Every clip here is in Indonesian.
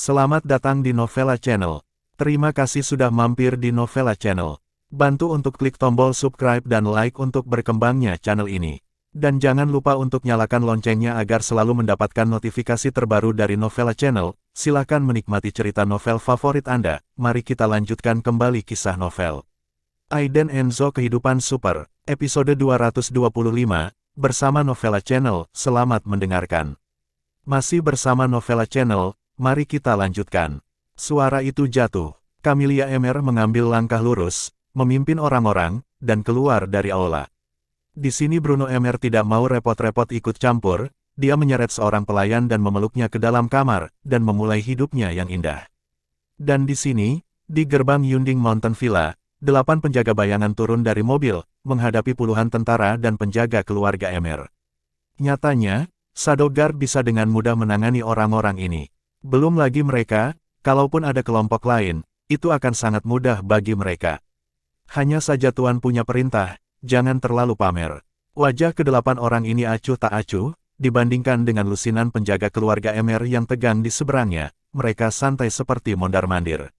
Selamat datang di Novella Channel. Terima kasih sudah mampir di Novella Channel. Bantu untuk klik tombol subscribe dan like untuk berkembangnya channel ini. Dan jangan lupa untuk nyalakan loncengnya agar selalu mendapatkan notifikasi terbaru dari Novella Channel. Silakan menikmati cerita novel favorit Anda. Mari kita lanjutkan kembali kisah novel Aiden Enzo Kehidupan Super, episode 225, bersama Novella Channel. Selamat mendengarkan. Masih bersama Novella Channel, mari kita lanjutkan. Suara itu jatuh. Camelia Emer mengambil langkah lurus, memimpin orang-orang, dan keluar dari aula. Di sini Bruno Emer tidak mau repot-repot ikut campur, dia menyeret seorang pelayan dan memeluknya ke dalam kamar, dan memulai hidupnya yang indah. Dan di sini, di gerbang Yunding Mountain Villa, 8 penjaga bayangan turun dari mobil, menghadapi puluhan tentara dan penjaga keluarga Emer. Nyatanya, Shadow Guard bisa dengan mudah menangani orang-orang ini. Belum lagi mereka, kalaupun ada kelompok lain, itu akan sangat mudah bagi mereka. Hanya saja Tuan punya perintah, jangan terlalu pamer. Wajah ke-8 orang ini acuh tak acuh, dibandingkan dengan lusinan penjaga keluarga Emer yang tegang di seberangnya, mereka santai seperti mondar-mandir.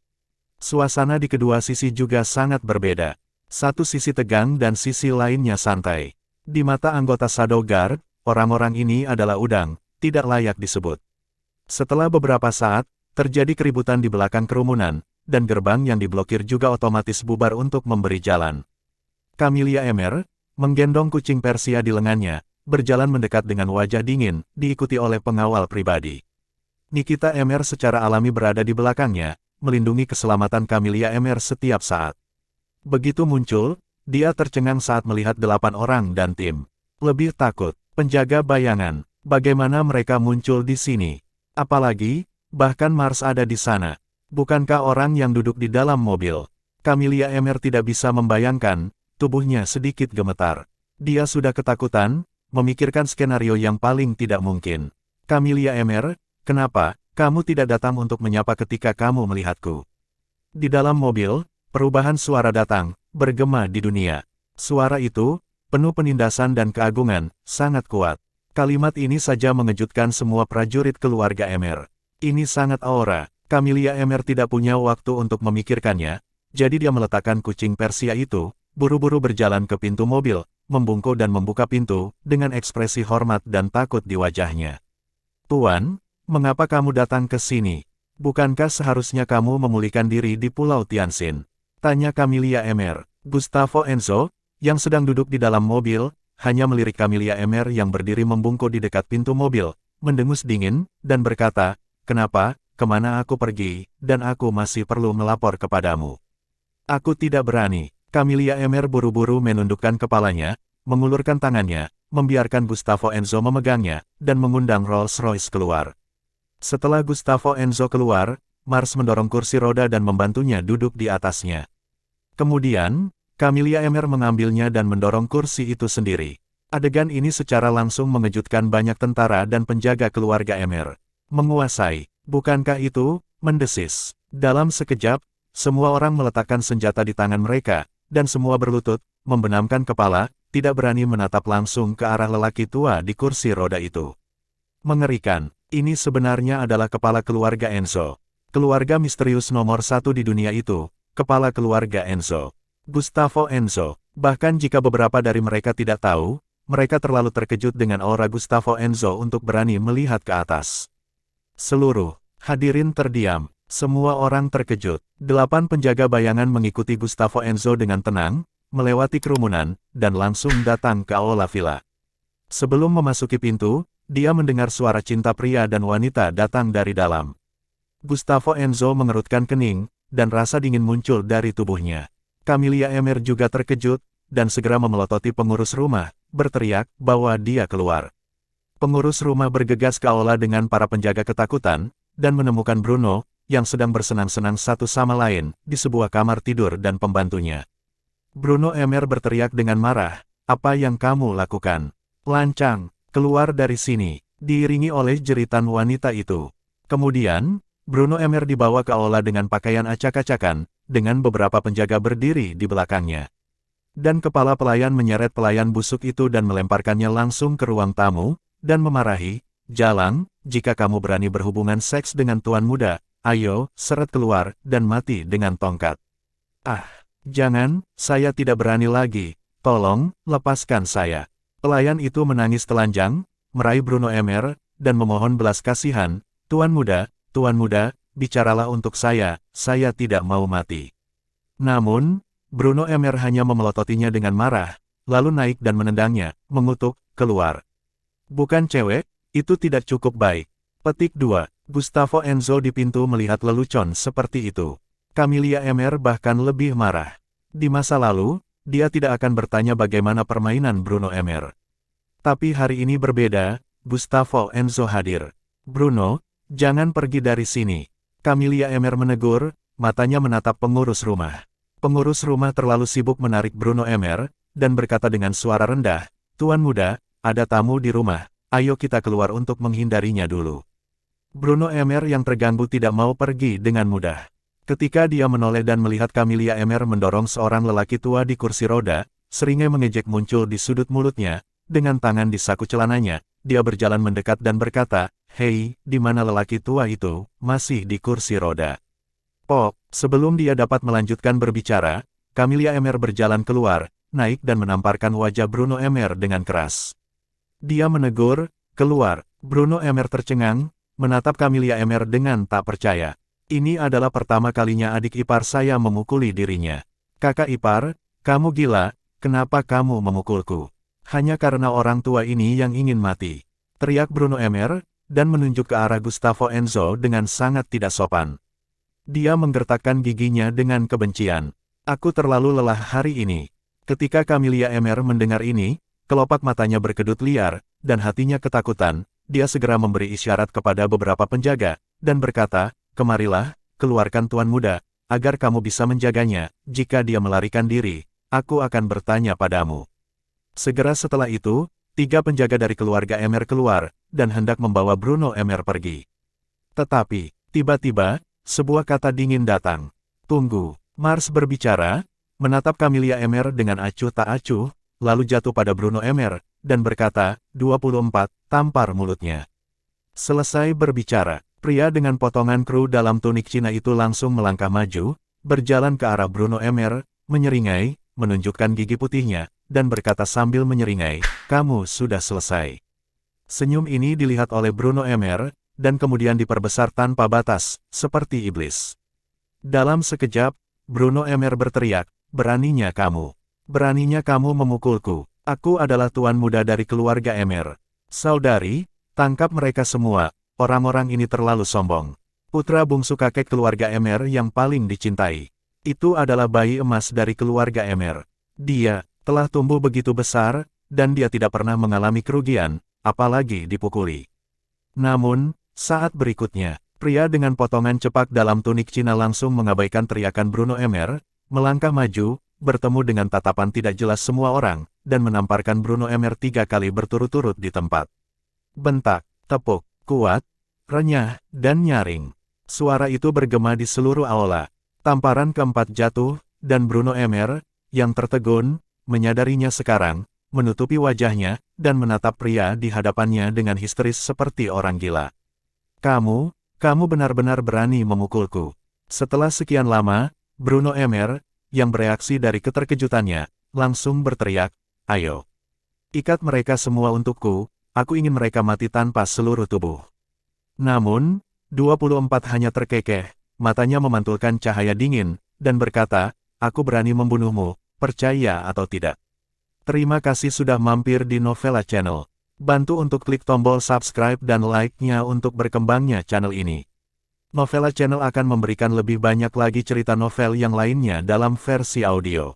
Suasana di kedua sisi juga sangat berbeda. Satu sisi tegang dan sisi lainnya santai. Di mata anggota Shadow Guard, orang-orang ini adalah udang, tidak layak disebut. Setelah beberapa saat, terjadi keributan di belakang kerumunan, dan gerbang yang diblokir juga otomatis bubar untuk memberi jalan. Camelia Emer, menggendong kucing Persia di lengannya, berjalan mendekat dengan wajah dingin, diikuti oleh pengawal pribadi. Nikita Emer secara alami berada di belakangnya, melindungi keselamatan Camelia Emer setiap saat. Begitu muncul, dia tercengang saat melihat 8 orang dan tim. Lebih takut, penjaga bayangan, bagaimana mereka muncul di sini? Apalagi, bahkan Mars ada di sana. Bukankah orang yang duduk di dalam mobil? Camelia Emer tidak bisa membayangkan, tubuhnya sedikit gemetar. Dia sudah ketakutan, memikirkan skenario yang paling tidak mungkin. Camelia Emer, kenapa kamu tidak datang untuk menyapa ketika kamu melihatku? Di dalam mobil, perubahan suara datang, bergema di dunia. Suara itu, penuh penindasan dan keagungan, sangat kuat. Kalimat ini saja mengejutkan semua prajurit keluarga Emer. Ini sangat aura. Camelia Emer tidak punya waktu untuk memikirkannya, jadi dia meletakkan kucing Persia itu, buru-buru berjalan ke pintu mobil, membungkuk dan membuka pintu, dengan ekspresi hormat dan takut di wajahnya. Tuan, mengapa kamu datang ke sini? Bukankah seharusnya kamu memulihkan diri di Pulau Tianxin? Tanya Camelia Emer. Gustavo Enzo, yang sedang duduk di dalam mobil, hanya melirik Camelia Emer yang berdiri membungkuk di dekat pintu mobil, mendengus dingin, dan berkata, kenapa, kemana aku pergi, dan aku masih perlu melapor kepadamu. Aku tidak berani. Camelia Emer buru-buru menundukkan kepalanya, mengulurkan tangannya, membiarkan Gustavo Enzo memegangnya, dan mengundang Rolls-Royce keluar. Setelah Gustavo Enzo keluar, Mars mendorong kursi roda dan membantunya duduk di atasnya. Kemudian, Camelia Emer mengambilnya dan mendorong kursi itu sendiri. Adegan ini secara langsung mengejutkan banyak tentara dan penjaga keluarga Emer. Menguasai, bukankah itu? Mendesis. Dalam sekejap, semua orang meletakkan senjata di tangan mereka, dan semua berlutut, membenamkan kepala, tidak berani menatap langsung ke arah lelaki tua di kursi roda itu. Mengerikan, ini sebenarnya adalah kepala keluarga Enzo. Keluarga misterius nomor 1 di dunia itu, kepala keluarga Enzo. Gustavo Enzo. Bahkan jika beberapa dari mereka tidak tahu, mereka terlalu terkejut dengan aura Gustavo Enzo untuk berani melihat ke atas. Seluruh hadirin terdiam, semua orang terkejut. 8 penjaga bayangan mengikuti Gustavo Enzo dengan tenang, melewati kerumunan, dan langsung datang ke aula villa. Sebelum memasuki pintu, dia mendengar suara cinta pria dan wanita datang dari dalam. Gustavo Enzo mengerutkan kening, dan rasa dingin muncul dari tubuhnya. Camelia Emer juga terkejut, dan segera memelototi pengurus rumah, berteriak bahwa dia keluar. Pengurus rumah bergegas ke aula dengan para penjaga ketakutan, dan menemukan Bruno, yang sedang bersenang-senang satu sama lain, di sebuah kamar tidur dan pembantunya. Bruno Emer berteriak dengan marah, apa yang kamu lakukan? Lancang, keluar dari sini, diiringi oleh jeritan wanita itu. Kemudian, Bruno Emer dibawa ke aula dengan pakaian acak-acakan, dengan beberapa penjaga berdiri di belakangnya. Dan kepala pelayan menyeret pelayan busuk itu dan melemparkannya langsung ke ruang tamu, dan memarahi, "Jalang, jika kamu berani berhubungan seks dengan tuan muda, ayo, seret keluar, dan mati dengan tongkat." "Ah, jangan, saya tidak berani lagi, tolong, lepaskan saya." Pelayan itu menangis telanjang, meraih Bruno Emer, dan memohon belas kasihan, Tuan muda, bicaralah untuk saya tidak mau mati." Namun, Bruno Emer hanya memelototinya dengan marah, lalu naik dan menendangnya, mengutuk, "Keluar. Bukan cewek, itu tidak cukup baik." Petik 2. Gustavo Enzo di pintu melihat lelucon seperti itu. Camelia Emer bahkan lebih marah. Di masa lalu, dia tidak akan bertanya bagaimana permainan Bruno Emer. Tapi hari ini berbeda, Gustavo Enzo hadir. "Bruno, jangan pergi dari sini." Camelia Emer menegur, matanya menatap pengurus rumah. Pengurus rumah terlalu sibuk menarik Bruno Emer, dan berkata dengan suara rendah, "Tuan muda, ada tamu di rumah, ayo kita keluar untuk menghindarinya dulu." Bruno Emer yang terganggu tidak mau pergi dengan mudah. Ketika dia menoleh dan melihat Camelia Emer mendorong seorang lelaki tua di kursi roda, seringai mengejek muncul di sudut mulutnya, dengan tangan di saku celananya, dia berjalan mendekat dan berkata, "Hei, di mana lelaki tua itu, masih di kursi roda?" Pop, sebelum dia dapat melanjutkan berbicara, Camelia Emer berjalan keluar, naik dan menamparkan wajah Bruno Emer dengan keras. Dia menegur, "Keluar." Bruno Emer tercengang, menatap Camelia Emer dengan tak percaya. "Ini adalah pertama kalinya adik ipar saya memukuli dirinya." "Kakak ipar, kamu gila, kenapa kamu memukulku?" "Hanya karena orang tua ini yang ingin mati," teriak Bruno Emer, dan menunjuk ke arah Gustavo Enzo dengan sangat tidak sopan. Dia menggertakkan giginya dengan kebencian. "Aku terlalu lelah hari ini." Ketika Camelia Emer mendengar ini, kelopak matanya berkedut liar, dan hatinya ketakutan, dia segera memberi isyarat kepada beberapa penjaga, dan berkata, "Kemarilah, keluarkan tuan muda, agar kamu bisa menjaganya, jika dia melarikan diri, aku akan bertanya padamu." Segera setelah itu, 3 penjaga dari keluarga Emer keluar, dan hendak membawa Bruno Emer pergi. Tetapi, tiba-tiba, sebuah kata dingin datang. "Tunggu." Mars berbicara, menatap Camelia Emer dengan acuh tak acuh, lalu jatuh pada Bruno Emer, dan berkata, 24, tampar mulutnya. Selesai berbicara, pria dengan potongan kru dalam tunik Cina itu langsung melangkah maju, berjalan ke arah Bruno Emer, menyeringai, menunjukkan gigi putihnya, dan berkata sambil menyeringai, "Kamu sudah selesai." Senyum ini dilihat oleh Bruno Emer, dan kemudian diperbesar tanpa batas, seperti iblis. Dalam sekejap, Bruno Emer berteriak, "Beraninya kamu! Beraninya kamu memukulku! Aku adalah tuan muda dari keluarga Emer. Saudari, tangkap mereka semua, orang-orang ini terlalu sombong." Putra bungsu kakek keluarga Emer yang paling dicintai. Itu adalah bayi emas dari keluarga Emer. Dia telah tumbuh begitu besar, dan dia tidak pernah mengalami kerugian, apalagi dipukuli. Namun, saat berikutnya, pria dengan potongan cepak dalam tunik Cina langsung mengabaikan teriakan Bruno Emer, melangkah maju, bertemu dengan tatapan tidak jelas semua orang, dan menamparkan Bruno Emer 3 kali berturut-turut di tempat. Bentak, tepuk, kuat, renyah, dan nyaring. Suara itu bergema di seluruh aula. Tamparan keempat jatuh, dan Bruno Emer, yang tertegun, menyadarinya sekarang, menutupi wajahnya, dan menatap pria di hadapannya dengan histeris seperti orang gila. Kamu benar-benar berani memukulku." Setelah sekian lama, Bruno Emer, yang bereaksi dari keterkejutannya, langsung berteriak, "Ayo. Ikat mereka semua untukku, aku ingin mereka mati tanpa seluruh tubuh." Namun, 24 hanya terkekeh, matanya memantulkan cahaya dingin, dan berkata, "Aku berani membunuhmu, percaya atau tidak." Terima kasih sudah mampir di Novela Channel. Bantu untuk klik tombol subscribe dan like-nya untuk berkembangnya channel ini. Novela Channel akan memberikan lebih banyak lagi cerita novel yang lainnya dalam versi audio.